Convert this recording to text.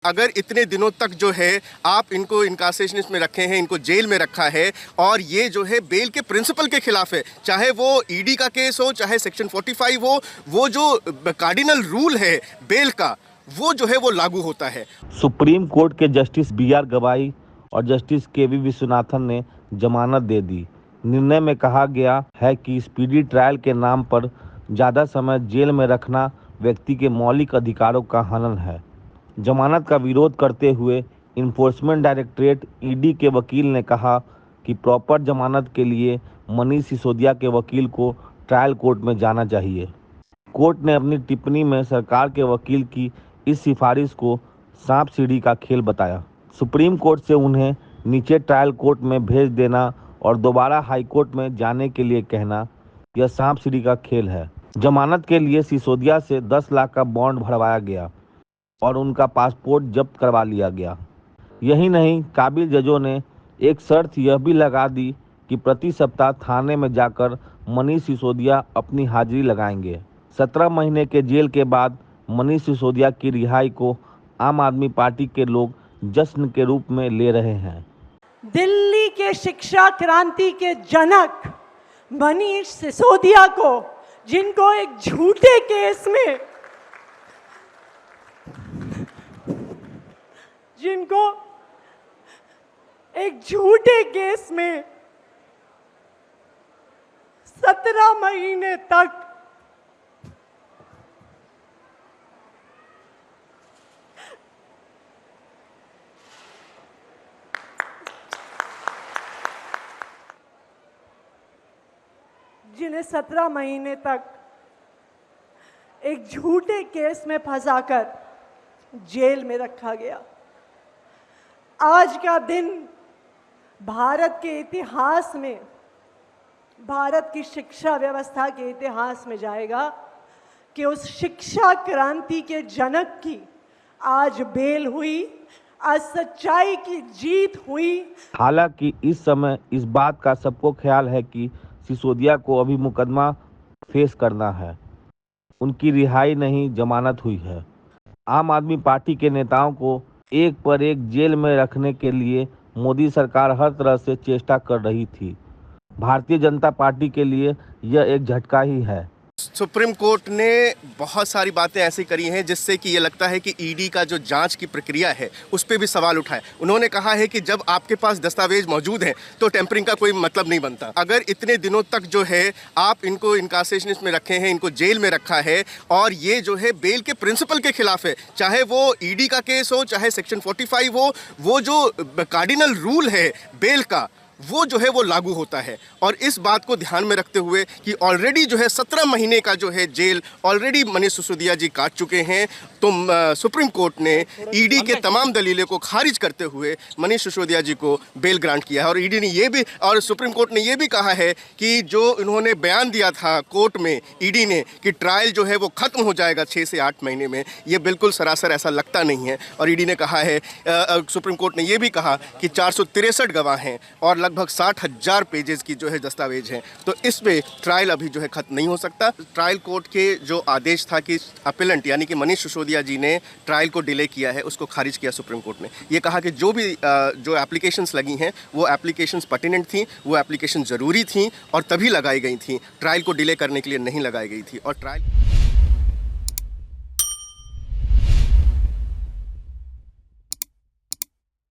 अगर इतने दिनों तक जो है आप इनको इनकासेशनिस्ट में रखे हैं, इनको जेल में रखा है और ये जो है बेल के प्रिंसिपल के खिलाफ है, चाहे वो ईडी का केस हो, चाहे सेक्शन 45 हो, वो जो कार्डिनल रूल है बेल का, वो जो है वो लागू होता है। सुप्रीम कोर्ट के जस्टिस बी.आर. गवाई और जस्टिस के.वी. विश्वनाथन ने जमानत दे दी। निर्णय में कहा गया है कि स्पीडी ट्रायल के नाम पर ज़्यादा समय जेल में रखना व्यक्ति के मौलिक अधिकारों का हनन है। जमानत का विरोध करते हुए इन्फोर्समेंट डायरेक्टरेट ईडी के वकील ने कहा कि प्रॉपर जमानत के लिए मनीष सिसोदिया के वकील को ट्रायल कोर्ट में जाना चाहिए। कोर्ट ने अपनी टिप्पणी में सरकार के वकील की इस सिफारिश को सांप सीढ़ी का खेल बताया। सुप्रीम कोर्ट से उन्हें नीचे ट्रायल कोर्ट में भेज देना और दोबारा हाई कोर्ट में जाने के लिए कहना, यह सांप सीढ़ी का खेल है। जमानत के लिए सिसोदिया से 10 लाख का बॉन्ड भरवाया गया और उनका पासपोर्ट जब्त करवा लिया गया। यही नहीं, काबिल जजों ने एक शर्त यह भी लगा दी कि प्रति सप्ताह थाने में जाकर मनीष सिसोदिया अपनी हाजिरी लगाएंगे। 17 महीने के जेल के बाद मनीष सिसोदिया की रिहाई को आम आदमी पार्टी के लोग जश्न के रूप में ले रहे हैं। दिल्ली के शिक्षा क्रांति के जनक मनीष सिसोदिया को, जिनको एक झूठे केस में जिनको एक झूठे केस में 17 महीने तक जिन्हें 17 महीने तक एक झूठे केस में फंसाकर जेल में रखा गया। आज का दिन भारत के इतिहास में, भारत की शिक्षा व्यवस्था के इतिहास में जाएगा कि उस शिक्षा क्रांति के जनक की आज बेल हुई, आज सच्चाई की जीत हुई। हालांकि इस समय इस बात का सबको ख्याल है कि सिसोदिया को अभी मुकदमा फेस करना है, उनकी रिहाई नहीं जमानत हुई है। आम आदमी पार्टी के नेताओं को एक पर एक जेल में रखने के लिए मोदी सरकार हर तरह से चेष्टा कर रही थी। भारतीय जनता पार्टी के लिए यह एक झटका ही है। सुप्रीम कोर्ट ने बहुत सारी बातें ऐसी करी हैं जिससे कि ये लगता है कि ईडी का जो जांच की प्रक्रिया है उस पर भी सवाल उठाए। उन्होंने कहा है कि जब आपके पास दस्तावेज मौजूद हैं तो टेम्परिंग का कोई मतलब नहीं बनता। अगर इतने दिनों तक जो है आप इनको इनकासेशनिस्ट में रखे हैं, इनको जेल में रखा है और ये जो है बेल के प्रिंसिपल के खिलाफ है, चाहे वो ईडी का केस हो, चाहे सेक्शन 45 हो, वो जो कार्डिनल रूल है बेल का, वो जो है वो लागू होता है। और इस बात को ध्यान में रखते हुए कि ऑलरेडी जो है 17 महीने का जो है जेल ऑलरेडी मनीष सिसोदिया जी काट चुके हैं, तो सुप्रीम कोर्ट ने ईडी के तमाम दलीलों को खारिज करते हुए मनीष सिसोदिया जी को बेल ग्रांट किया है। और ईडी ने ये भी, और सुप्रीम कोर्ट ने ये भी कहा है कि जो इन्होंने बयान दिया था कोर्ट में ईडी ने कि ट्रायल जो है वो खत्म हो जाएगा 6 से 8 महीने में, ये बिल्कुल सरासर ऐसा लगता नहीं है। और ईडी ने कहा है, सुप्रीम कोर्ट ने ये भी कहा कि 463 गवाह हैं और लगभग 60,000 पेजेस की जो है दस्तावेज हैं, तो इस पे ट्रायल अभी जो है खत्म नहीं हो सकता। ट्रायल कोर्ट के जो आदेश था कि अपेलेंट यानी कि मनीष सिसोदिया जी ने ट्रायल को डिले किया है, उसको खारिज किया सुप्रीम कोर्ट ने। ये कहा कि जो भी जो एप्लीकेशंस लगी हैं वो एप्लीकेशंस पर्टिनेंट थी, वो एप्लीकेशन ज़रूरी थी और तभी लगाई गई थी, ट्रायल को डिले करने के लिए नहीं लगाई गई थी। और ट्रायल